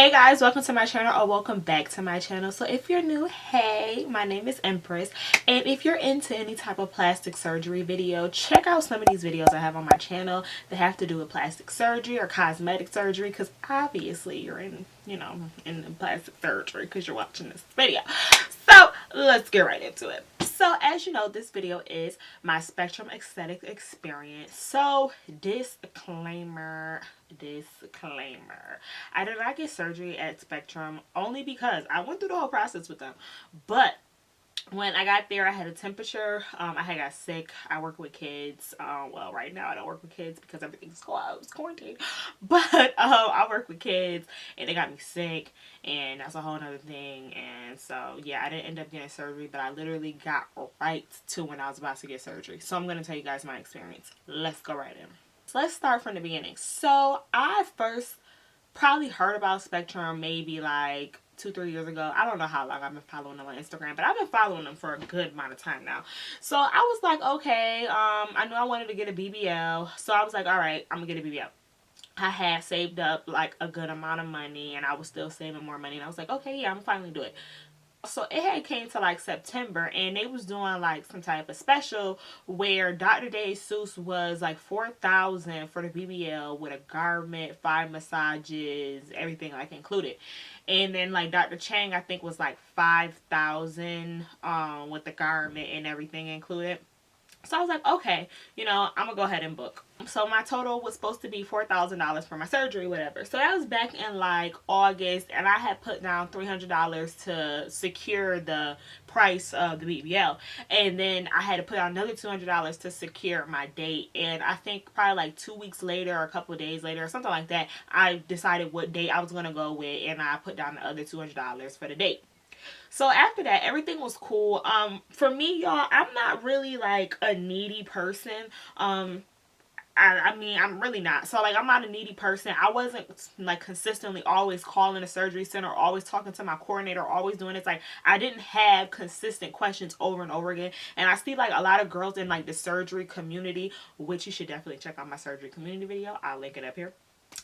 Hey guys, welcome to my channel, or welcome back to my channel. So if you're new, hey, my name is Empress, and if you're into any type of plastic surgery video, check out some of these videos I have on my channel that have to do with plastic surgery or cosmetic surgery, because obviously you're in plastic surgery because you're watching this video. So let's get right into it. So as you know, this video is my Spectrum aesthetic experience. So disclaimer, I did not get surgery at Spectrum only because I went through the whole process with them. But when I got there, I had a temperature. I had got sick. I work with kids. Well, right now I don't work with kids because everything's closed, quarantine. But I work with kids, and they got me sick, and that's a whole other thing. And so yeah, I didn't end up getting surgery, but I literally got right to when I was about to get surgery. So I'm gonna tell you guys my experience. Let's go right in. So let's start from the beginning. So I first probably heard about Spectrum maybe like 2-3 years ago. I don't know how long I've been following them on Instagram, but I've been following them for a good amount of time now. So I was like, okay, I knew I wanted to get a BBL, so I was like, all right, I'm gonna get a BBL. I had saved up like a good amount of money, and I was still saving more money, and I was like, okay, yeah, I'm finally do it. So it had came to like September, and they was doing like some type of special where Dr. DeSeuss was like $4,000 for the BBL with a garment, 5 massages, everything like included. And then like Dr. Chang, I think, was like 5,000 with the garment and everything included. So I was like, okay, I'm gonna go ahead and book. So my total was supposed to be $4,000 for my surgery, whatever. So that was back in like August, and I had put down $300 to secure the price of the BBL, and then I had to put out another $200 to secure my date. And I think probably like 2 weeks later, or a couple of days later, or something like that, I decided what date I was gonna go with, and I put down the other $200 for the date. So after that, everything was cool. For me, y'all, I'm not really like a needy person. I mean, I'm really not. So like, I'm not a needy person. I wasn't like consistently always calling a surgery center, or always talking to my coordinator, or always doing this. Like, I didn't have consistent questions over and over again. And I see like a lot of girls in like the surgery community, which you should definitely check out my surgery community video. I'll link it up here.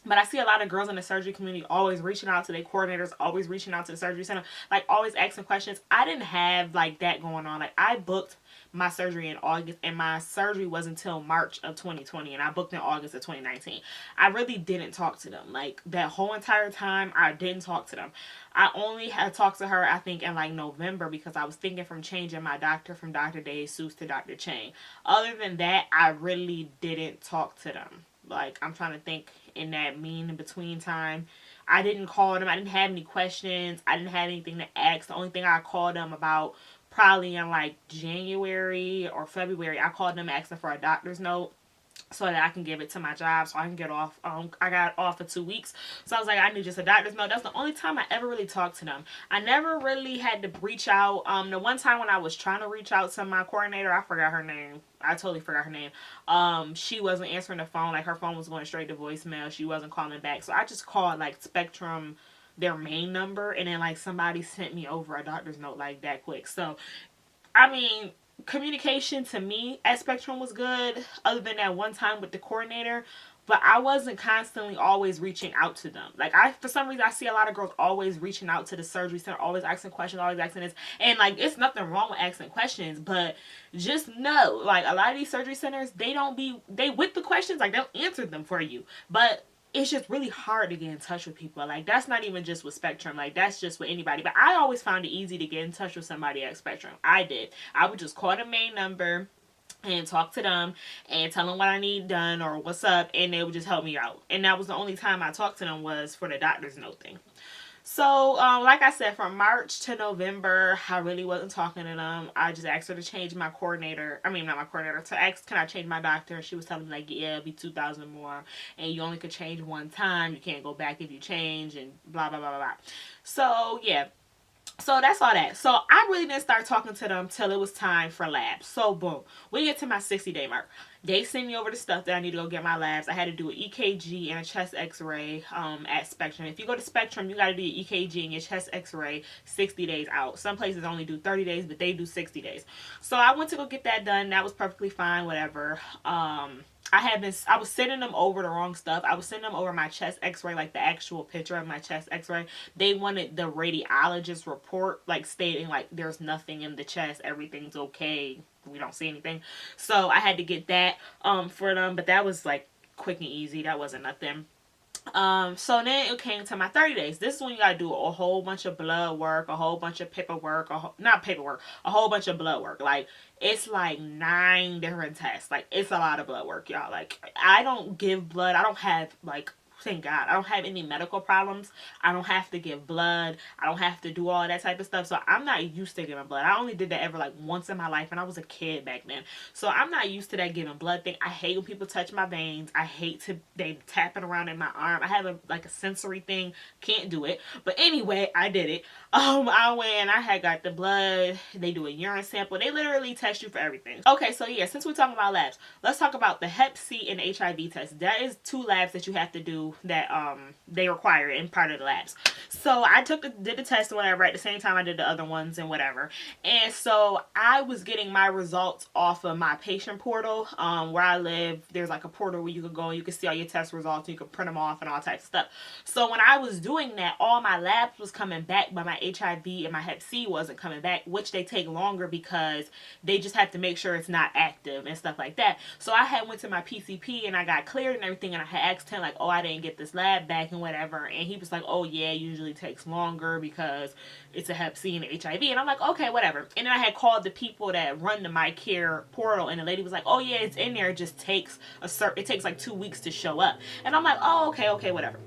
But I see a lot of girls in the surgery community always reaching out to their coordinators, always reaching out to the surgery center, like always asking questions. I didn't have like that going on. Like, I booked my surgery in August, and my surgery was until March of 2020, and I booked in August of 2019. I really didn't talk to them. Like, that whole entire time, I didn't talk to them. I only had talked to her, I think, in like November, because I was thinking from changing my doctor from Dr. DeSeuss to Dr. Chang. Other than that, I really didn't talk to them. Like, I'm trying to think in that in between time. I didn't call them. I didn't have any questions. I didn't have anything to ask. The only thing I called them about, probably in like January or February, I called them asking for a doctor's note so that I can give it to my job, so I can get off. I got off for 2 weeks, so I was like, I need just a doctor's note. That's the only time I ever really talked to them. I never really had to reach out. The one time when I was trying to reach out to my coordinator, I forgot her name. I totally forgot her name. She wasn't answering the phone. Like, her phone was going straight to voicemail. She wasn't calling back. So I just called like Spectrum, their main number, and then like somebody sent me over a doctor's note like that quick. So I mean, communication to me at Spectrum was good, other than that one time with the coordinator. But I wasn't constantly always reaching out to them. Like, for some reason, I see a lot of girls always reaching out to the surgery center, always asking questions, always asking this. And like, it's nothing wrong with asking questions, but just know, like, a lot of these surgery centers, they with the questions, like, they'll answer them for you. But it's just really hard to get in touch with people. Like, that's not even just with Spectrum. Like, that's just with anybody. But I always found it easy to get in touch with somebody at Spectrum. I did. I would just call the main number and talk to them and tell them what I need done or what's up, and they would just help me out. And that was the only time I talked to them, was for the doctor's note thing. So, like I said, from March to November, I really wasn't talking to them. I just asked her to change my coordinator. I mean, not my coordinator. To ask, can I change my doctor? And she was telling me, like, yeah, it'll be $2,000 more. And you only could change one time. You can't go back if you change, and blah, blah, blah, blah, blah. So, yeah. So that's all that. So I really didn't start talking to them till it was time for labs. So boom, we get to my 60-day mark. They send me over the stuff that I need to go get my labs. I had to do an EKG and a chest x-ray at Spectrum. If you go to Spectrum, you got to do your EKG and your chest x-ray 60 days out. Some places only do 30 days, but they do 60 days. So I went to go get that done. That was perfectly fine, whatever. I was sending them over the wrong stuff. I was sending them over my chest x-ray, like the actual picture of my chest x-ray. They wanted the radiologist report, like stating like there's nothing in the chest, everything's okay, we don't see anything. So I had to get that for them, but that was like quick and easy. That wasn't nothing. So then it came to my 30 days. This is when you gotta do a whole bunch of blood work, a whole bunch of paperwork, not paperwork, a whole bunch of blood work. Like, it's like 9 different tests. Like, it's a lot of blood work, y'all. Like, I don't give blood. I don't have, like, thank God, I don't have any medical problems. I don't have to give blood. I don't have to do all that type of stuff. So I'm not used to giving blood. I only did that ever like once in my life, and I was a kid back then. So I'm not used to that giving blood thing. I hate when people touch my veins. I hate they tapping around in my arm. I have a sensory thing. Can't do it. But anyway, I did it. I went and I had got the blood. They do a urine sample. They literally test you for everything. Okay, so yeah, since we're talking about labs, let's talk about the Hep C and HIV test. That is 2 labs that you have to do that they require in part of the labs. So I did the test and whatever at the same time I did the other ones and whatever. And so I was getting my results off of my patient portal. Where I live, there's like a portal where you can go and you can see all your test results and you can print them off and all types of stuff. So when I was doing that, all my labs was coming back, but my HIV and my Hep C wasn't coming back, which they take longer because they just have to make sure it's not active and stuff like that. So I had went to my PCP and I got cleared and everything, and I had asked him like, oh, I didn't get this lab back and whatever, and he was like, oh yeah, it usually takes longer because it's a Hep C and HIV. And I'm like, okay, whatever. And then I had called the people that run the My Care portal, and the lady was like, oh yeah, it's in there, it just takes it takes like 2 weeks to show up. And I'm like, oh, okay, whatever.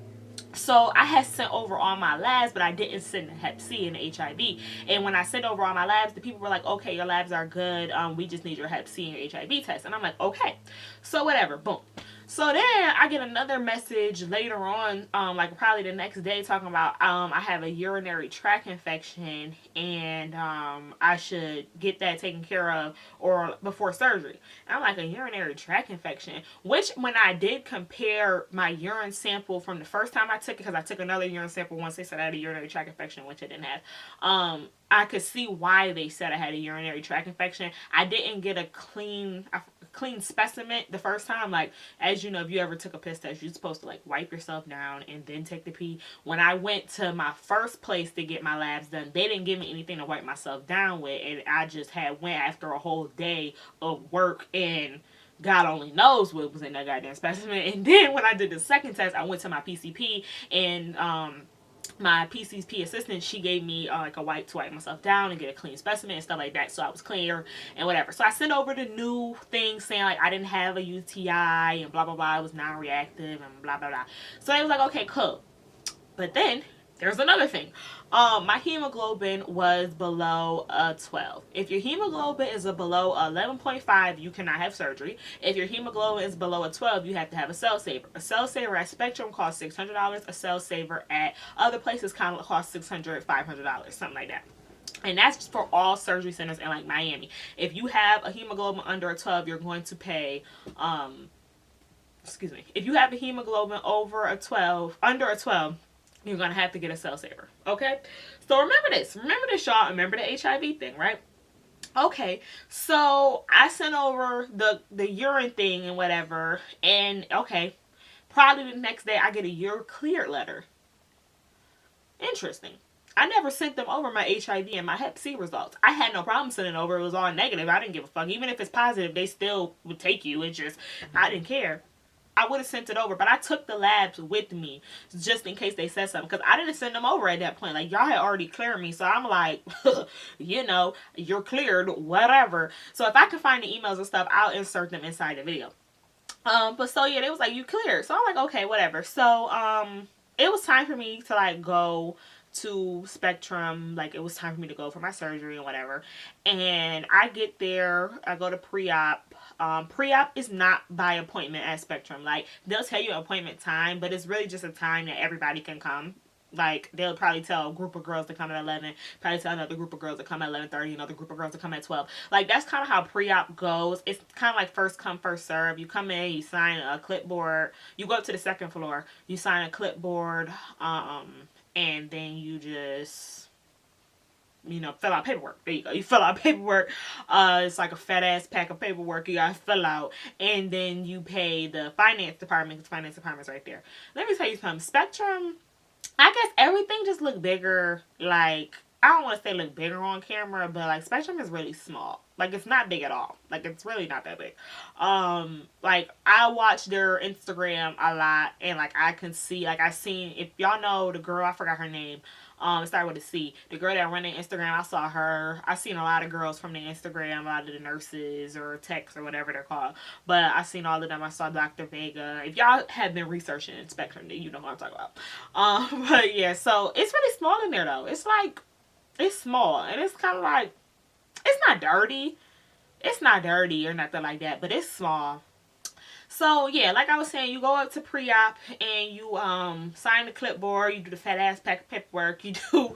So I had sent over all my labs, but I didn't send the Hep C and the HIV. And when I sent over all my labs, the people were like, okay, your labs are good. We just need your Hep C and your HIV test. And I'm like, okay. So whatever, boom. So then I get another message later on, like probably the next day, talking about I have a urinary tract infection and I should get that taken care of or before surgery. And I'm like, a urinary tract infection? Which when I did compare my urine sample from the first time I took it, because I took another urine sample once they said I had a urinary tract infection, which I didn't have, I could see why they said I had a urinary tract infection. I didn't get a clean specimen the first time. Like, as you know, if you ever took a piss test, you're supposed to like wipe yourself down and then take the pee. When I went to my first place to get my labs done, they didn't give me anything to wipe myself down with, and I just went after a whole day of work, and God only knows what was in that goddamn specimen. And then when I did the second test, I went to my PCP, and my PCP assistant, she gave me like a wipe to wipe myself down and get a clean specimen and stuff like that, so I was clear and whatever. So I sent over the new thing saying like I didn't have a UTI and blah blah blah, it was non-reactive and blah blah blah. So I was like, okay, cool. But then there's another thing. My hemoglobin was below a 12. If your hemoglobin is below 11.5, you cannot have surgery. If your hemoglobin is below a 12, you have to have a cell saver. A cell saver at Spectrum costs $600. A cell saver at other places kind of costs $600, $500, something like that. And that's for all surgery centers in like Miami. If you have a hemoglobin under a 12, you're going to pay if you have a hemoglobin under a 12, you're going to have to get a cell saver. Okay? So remember this, y'all. Remember the HIV thing, right? Okay, so I sent over the urine thing and whatever, and okay, probably the next day I get a "you're cleared" letter. Interesting. I never sent them over my HIV and my Hep C results. I had no problem sending over. It was all negative. I didn't give a fuck. Even if it's positive, they still would take you. It's just, I didn't care. I would have sent it over, but I took the labs with me just in case they said something, because I didn't send them over at that point. Like, y'all had already cleared me, so I'm like, you know, you're cleared, whatever. So if I can find the emails and stuff, I'll insert them inside the video. But so yeah, they was like, you cleared. So I'm like, okay, whatever. So it was time for me to like go to Spectrum. Like, it was time for me to go for my surgery and whatever. And I get there, I go to pre-op. Pre-op is not by appointment at Spectrum. Like, they'll tell you appointment time, but it's really just a time that everybody can come. Like, they'll probably tell a group of girls to come at 11, probably tell another group of girls to come at 11:30, another group of girls to come at 12. Like, that's kind of how pre-op goes. It's kind of like first come, first serve. You come in, you sign a clipboard. You go up to the second floor, you sign a clipboard, and then you just, fill out paperwork. There you go. You fill out paperwork. It's like a fat ass pack of paperwork you gotta fill out, and then you pay the finance department. Because finance department's right there. Let me tell you something. Spectrum, I guess everything just looked bigger. Like, I don't want to say look bigger on camera, but like Spectrum is really small. Like, it's not big at all. Like, it's really not that big. Like, I watch their Instagram a lot, and like I can see, like, I seen, if y'all know the girl, I forgot her name. It started with a C. The girl that ran the Instagram, I saw her. I seen a lot of girls from the Instagram, a lot of the nurses or techs or whatever they're called. But I seen all of them. I saw Dr. Vega. If y'all have been researching Spectrum, then you know what I'm talking about. But yeah, so it's really small in there though. It's like, it's small, and it's kind of like, it's not dirty. It's not dirty or nothing like that, but it's small. So yeah, like I was saying, you go up to pre-op and you sign the clipboard, you do the fat ass pack of paperwork, you do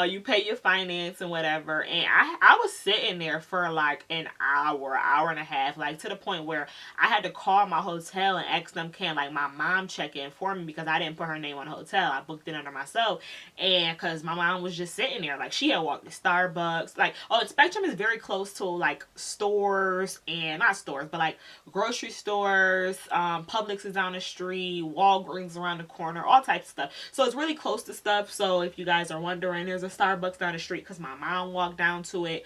you pay your finance and whatever. And I was sitting there for like an hour and a half, like to the point where I had to call my hotel and ask them, can like my mom check in for me, because I didn't put her name on the hotel. I booked it under myself, and because my mom was just sitting there, like she had walked to Starbucks, like, oh, Spectrum is very close to like stores, and not stores, but like grocery stores. Publix is down the street, Walgreens around the corner, all types of stuff. So it's really close to stuff. So if you guys are wondering, there's a Starbucks down the street because my mom walked down to it.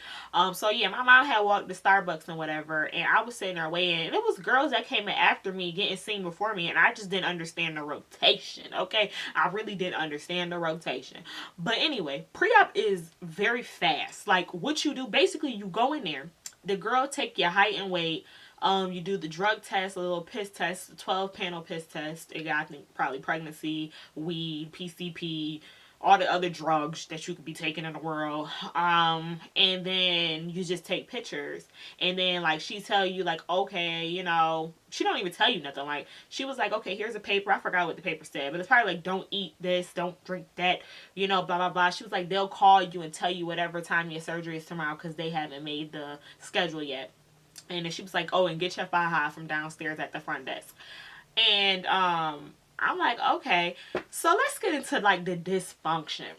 So yeah, my mom had walked to Starbucks and whatever, and I was sitting there waiting, and it was girls that came in after me getting seen before me, and I just didn't understand the rotation. Okay, I really didn't understand the rotation. But anyway, pre-op is very fast. Like, what you do, basically, you go in there, the girl take your height and weight. You do the drug test, a little piss test, 12-panel piss test. It got, I think, probably pregnancy, weed, PCP, all the other drugs that you could be taking in the world. And then you just take pictures. And then, like, she tell you, like, okay, she don't even tell you nothing. Like, she was like, okay, here's a paper. I forgot what the paper said, but it's probably like, don't eat this, don't drink that, blah, blah, blah. She was like, they'll call you and tell you whatever time your surgery is tomorrow because they haven't made the schedule yet. And then she was like, oh, and get your faja from downstairs at the front desk. And I'm like, okay. So let's get into, like, the dysfunction.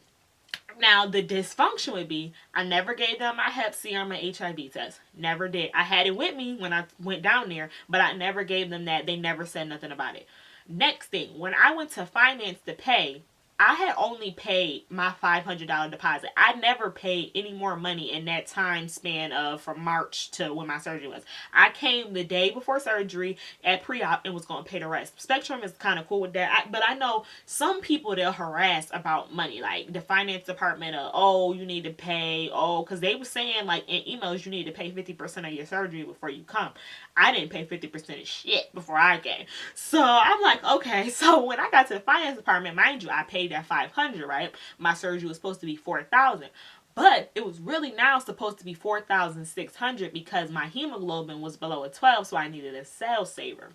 Now, the dysfunction would be, I never gave them my Hep C or my HIV test. Never did. I had it with me when I went down there, but I never gave them that. They never said nothing about it. Next thing, when I went to finance to pay, I had only paid my $500 deposit. I never paid any more money in that time span of from March to when my surgery was. I came the day before surgery at pre-op and was going to pay the rest. Spectrum is kind of cool with that. But I know some people, they'll harass about money. Like the finance department, oh, you need to pay. Oh, because they were saying like in emails, you need to pay 50% of your surgery before you come. I didn't pay 50% of shit before I came. So I'm like, okay. So when I got to the finance department, mind you, I paid that $500, right? My surgery was supposed to be $4,000. But it was really now supposed to be $4,600 because my hemoglobin was below a 12, so I needed a cell saver.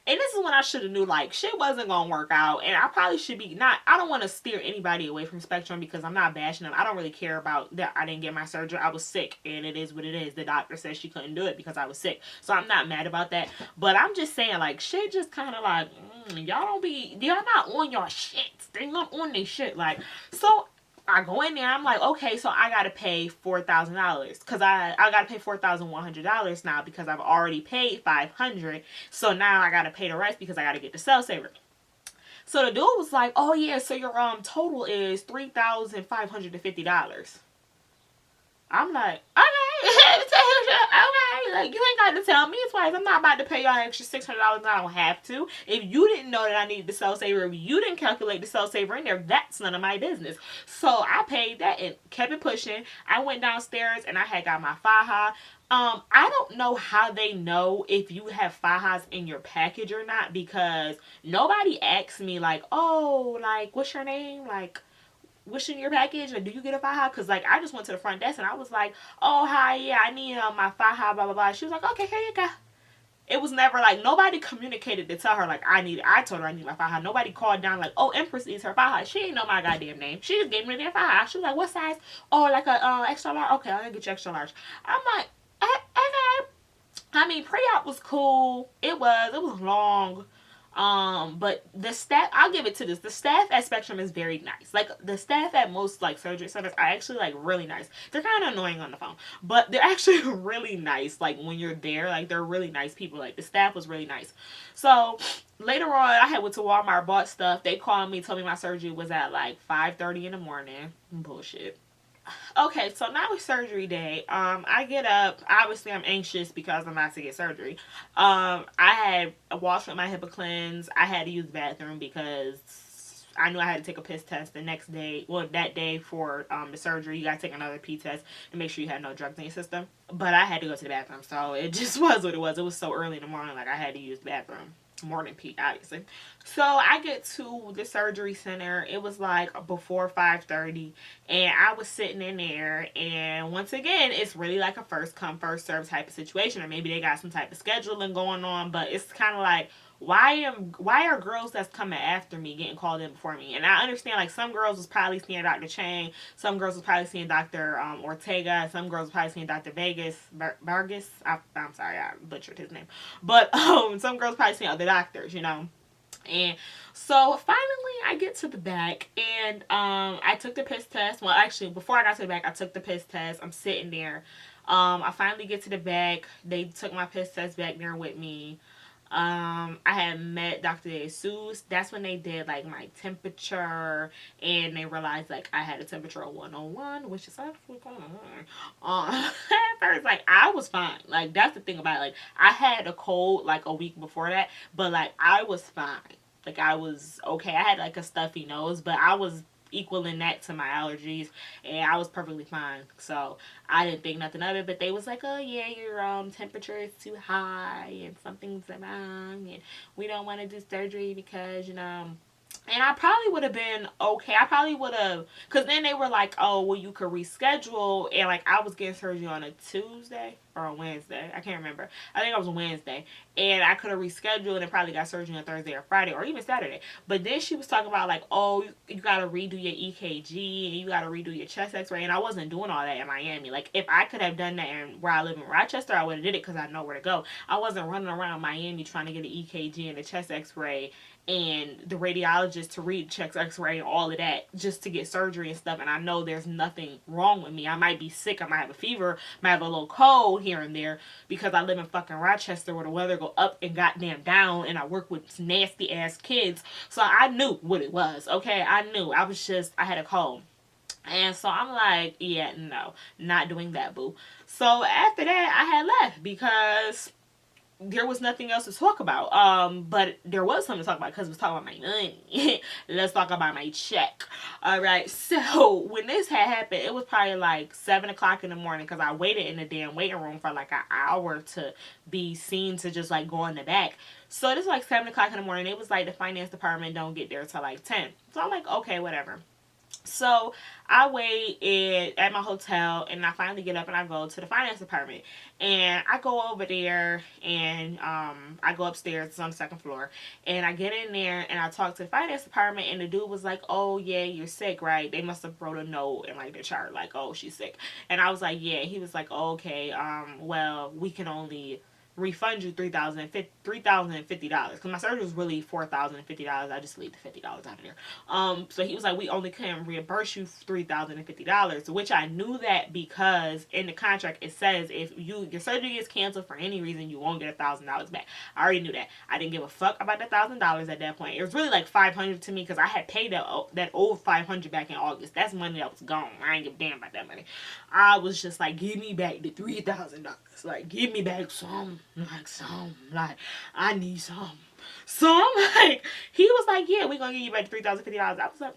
And this is when I should have knew, like, shit wasn't going to work out. And I probably should be not, I don't want to steer anybody away from Spectrum because I'm not bashing them. I don't really care about that I didn't get my surgery. I was sick, and it is what it is. The doctor said she couldn't do it because I was sick. So I'm not mad about that. But I'm just saying, like, shit just kind of like, y'all not on your shit. They're not on their shit. Like, so I go in there, I'm like, okay, so I gotta pay $4,000 because I gotta pay $4,100 now because I've already paid $500. So now I gotta pay the rest because I gotta get the cell saver. So the dude was like, oh yeah, so your total is $3,550. I'm like, okay, okay, like you ain't got to tell me twice. I'm not about to pay y'all extra $600. I don't have to. If you didn't know that I needed the cell saver, if you didn't calculate the cell saver in there, that's none of my business. So I paid that and kept it pushing. I went downstairs and I had got my faja. I don't know how they know if you have fajas in your package or not because nobody asked me like, oh, like what's your name, like. What's in your package? Or do you get a faja? Because, like, I just went to the front desk and I was like, oh, hi, yeah, I need my faja, blah, blah, blah. She was like, okay, here you go. it was never like, nobody communicated to tell her like I told her I need my faja. Nobody called down like, oh, Empress needs her faja. She ain't know my goddamn name. She just gave me the damn faja. She was like, what size? Oh, like a extra large. Okay, I'll get you extra large. I'm like, okay. I mean, pre-op was cool. It was long. But the staff, I'll give it to this. The staff at Spectrum is very nice. Like, the staff at most, like, surgery centers are actually, like, really nice. They're kind of annoying on the phone, but they're actually really nice. Like, when you're there, like, they're really nice people. Like, the staff was really nice. So, later on, I had went to Walmart, bought stuff. They called me, told me my surgery was at, like, 5:30 in the morning. Bullshit. Okay, so now it's surgery day. I get up. Obviously, I'm anxious because I'm about to get surgery. I had a wash with my HIPAA cleanse. I had to use the bathroom because I knew I had to take a piss test the next day. Well, that day for the surgery, you got to take another pee test to make sure you had no drugs in your system. But I had to go to the bathroom, so it just was what it was. It was so early in the morning, like I had to use the bathroom. Morning pee, obviously. So I get to the surgery center. It was like before 5:30, and I was sitting in there, and once again, it's really like a first come first serve type of situation, or maybe they got some type of scheduling going on, but it's kind of like, why are girls that's coming after me getting called in before me? And I understand, like, some girls was probably seeing Dr. Chang, some girls was probably seeing Dr. Ortega, some girls was probably seeing Dr. Vargas. I'm sorry, I butchered his name, but some girls probably seeing other doctors, you know. And so finally I get to the back, and I took the piss test. Well, actually, before I got to the back, I took the piss test. I'm sitting there. I finally get to the back. They took my piss test back there with me. I had met Dr. Jesus. That's when they did like my temperature, and they realized like I had a temperature of 101, which is actually kind of high. At first, like, I was fine. Like, that's the thing about it. Like, I had a cold like a week before that, but like I was fine. Like, I was okay. I had like a stuffy nose, but I was equaling that to my allergies, and I was perfectly fine. So I didn't think nothing of it, but they was like, oh yeah, your temperature is too high and something's wrong, and we don't want to do surgery because, you know. And I probably would have been okay. I probably would have, because then they were like, oh, well, you could reschedule. And, like, I was getting surgery on a Tuesday or a Wednesday. I can't remember. I think it was a Wednesday. And I could have rescheduled and probably got surgery on Thursday or Friday or even Saturday. But then she was talking about, like, oh, you got to redo your EKG and you got to redo your chest x-ray. And I wasn't doing all that in Miami. Like, if I could have done that where I live in Rochester, I would have did it because I know where to go. I wasn't running around Miami trying to get an EKG and a chest x-ray and the radiologist to read chest x-ray and all of that just to get surgery and stuff. And I know there's nothing wrong with me. I might be sick. I might have a fever. Might have a little cold here and there because I live in fucking Rochester where the weather go up and goddamn down, and I work with nasty ass kids. So I knew what it was. Okay, I knew. I had a cold. And so I'm like, yeah, no, not doing that, boo. So after that, I had left because there was nothing else to talk about. But there was something to talk about because we was talking about my money. Let's talk about my check. All right. So when this had happened, it was probably like 7 o'clock in the morning because I waited in the damn waiting room for like an hour to be seen to just like go in the back. So this was like 7 o'clock in the morning. It was like the finance department don't get there till like 10. So I'm like, okay, whatever. So I wait at my hotel, and I finally get up and I go to the finance department. And I go over there, and I go upstairs. It's on the second floor. And I get in there, and I talk to the finance department, and the dude was like, oh, yeah, you're sick, right? They must have wrote a note in, like, the chart, like, oh, she's sick. And I was like, yeah. He was like, oh, okay, well, we can only refund you $3,050 because my surgery was really $4,050. I just leave the $50 out of there. So he was like, we only can reimburse you $3,050, which I knew that because in the contract it says if your surgery is canceled for any reason, you won't get $1,000 back. I already knew that. I didn't give a fuck about the $1,000 at that point. It was really like $500 to me because I had paid that old $500 back in August. That's money that was gone. I ain't give a damn about that money. I was just like, give me back the $3,000. Like, give me back some. Like, I need some. Like, he was like, yeah, we're going to give you back $3,050. I was like,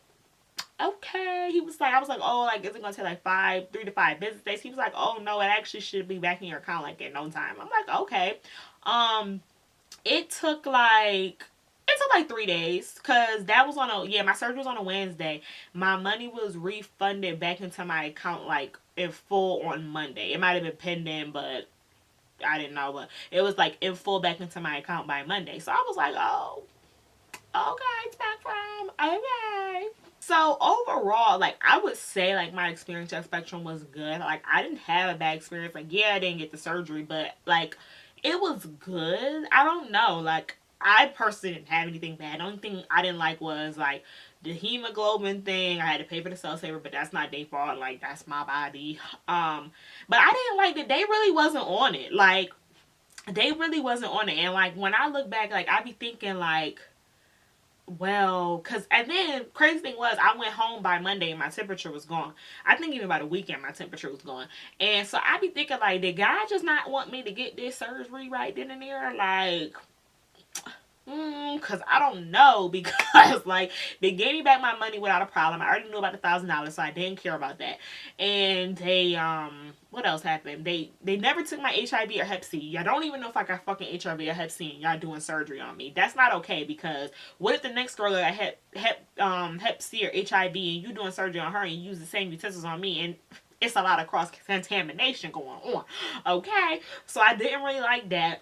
okay. He was like, I was like, oh, like, is it going to take like 3 to 5 business days? He was like, oh, no, it actually should be back in your account, like, in no time. I'm like, okay. It took like 3 days because that was my surgery was on a Wednesday. My money was refunded back into my account like in full on Monday. It might have been pending, but I didn't know, but it was like in full back into my account by Monday. So I was like, oh, okay, Spectrum, okay. So overall, like, I would say, like, my experience at Spectrum was good. Like, I didn't have a bad experience. Like, yeah, I didn't get the surgery, but, like, it was good. I don't know. Like, I personally didn't have anything bad. The only thing I didn't like was, like, the hemoglobin thing. I had to pay for the cell saver, but that's not their fault. Like, that's my body. But I didn't like that they really wasn't on it. Like, they really wasn't on it. And, like, when I look back, like, I be thinking, like, well, cause and then crazy thing was I went home by Monday and my temperature was gone. I think even by the weekend my temperature was gone. And so I be thinking like, did God just not want me to get this surgery right then and there? Like, cause I don't know, because like they gave me back my money without a problem. I already knew about the $1,000, so I didn't care about that. And they what else happened? They never took my HIV or Hep C. I don't even know if I got fucking HIV or Hep C and y'all doing surgery on me. That's not okay, because what if the next girl got Hep C or HIV and you doing surgery on her and you use the same utensils on me, and it's a lot of cross contamination going on. Okay, so I didn't really like that.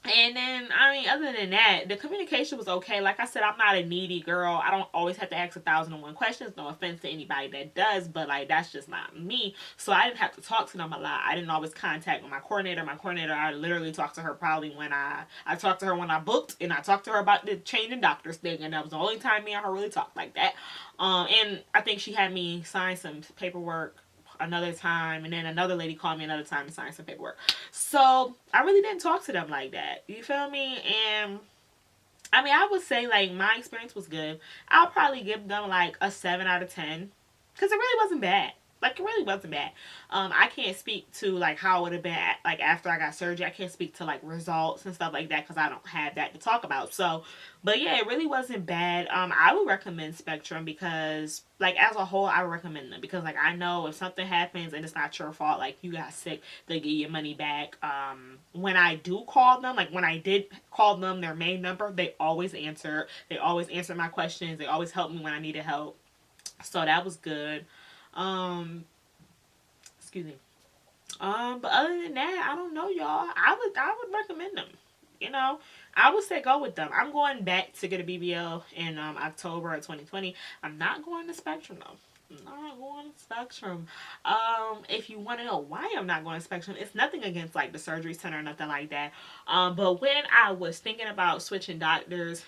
And then, I mean, other than that, the communication was okay. Like I said, I'm not a needy girl. I don't always have to ask 1,001 questions. No offense to anybody that does, but, like, that's just not me. So I didn't have to talk to them a lot. I didn't always contact my coordinator. My coordinator, I literally talked to her probably when I talked to her when I booked, and I talked to her about the changing doctors thing, and that was the only time me and her really talked like that. And I think she had me sign some paperwork another time, and then another lady called me another time to sign some paperwork. So I really didn't talk to them like that. You feel me? And I mean, I would say like my experience was good. I'll probably give them like a 7 out of 10, because it really wasn't bad. Like, it really wasn't bad. I can't speak to like how it would have been like after I got surgery. I can't speak to like results and stuff like that because I don't have that to talk about. So, but yeah, it really wasn't bad. I would recommend Spectrum because like as a whole, I would recommend them because like I know if something happens and it's not your fault, like you got sick, they get your money back. When I do call them, like when I did call them their main number, they always answered. They always answered my questions. They always helped me when I needed help. So that was good. Excuse me. But other than that, I don't know, y'all. I would recommend them. You know, I would say go with them. I'm going back to get a BBL in October of 2020. I'm not going to Spectrum though. I'm not going to Spectrum. If you want to know why I'm not going to Spectrum, it's nothing against like the surgery center or nothing like that. But when I was thinking about switching doctors,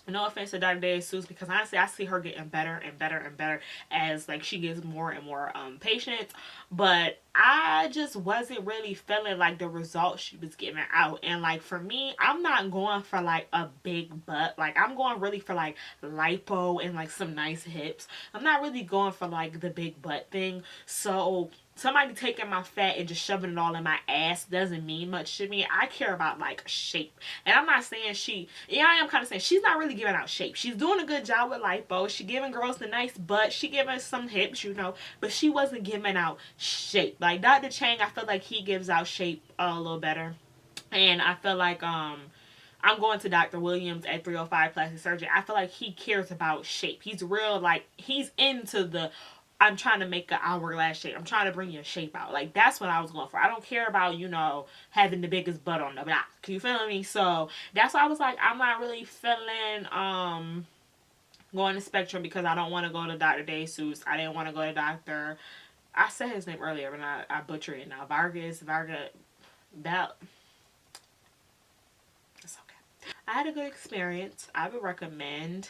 no offense to Dr. DeSuze, because honestly I see her getting better and better and better as like she gets more and more patients, but I just wasn't really feeling like the results she was giving out. And like for me, I'm not going for like a big butt. Like I'm going really for like lipo and like some nice hips. I'm not really going for like the big butt thing. So somebody taking my fat and just shoving it all in my ass doesn't mean much to me. I care about like shape. And I'm not saying I am kind of saying she's not really giving out shape. She's doing a good job with lipo. She giving girls the nice butt. She giving some hips, you know, but she wasn't giving out shape. Like Dr. Chang, I feel like he gives out shape a little better. And I feel like I'm going to Dr. Williams at 305 Plastic Surgery. I feel like he cares about shape. He's real, like, he's into the I'm trying to make an hourglass shape. I'm trying to bring your shape out. Like, that's what I was going for. I don't care about, you know, having the biggest butt on the block. You feel me? So, that's why I was like, I'm not really feeling, going to Spectrum because I don't want to go to Dr. DeSuze. I didn't want to go to Dr. I said his name earlier, but I butchered it now. That. It's okay. I had a good experience. I would recommend,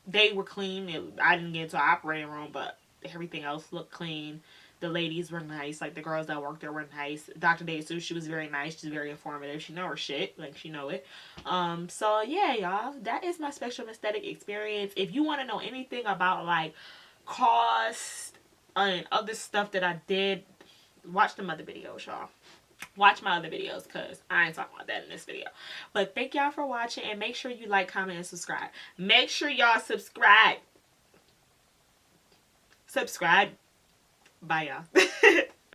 they were clean. I didn't get into an operating room, but everything else looked clean. The ladies were nice. Like, the girls that worked there were nice. Dr. DeSuze, she was very nice. She's very informative. She know her shit. Like, she know it. So, yeah, y'all. That is my Spectrum aesthetic experience. If you want to know anything about, like, cost and other stuff that I did, watch them other videos, y'all. Watch my other videos because I ain't talking about that in this video. But thank y'all for watching, and make sure you like, comment, and subscribe. Make sure y'all subscribe. Bye, y'all.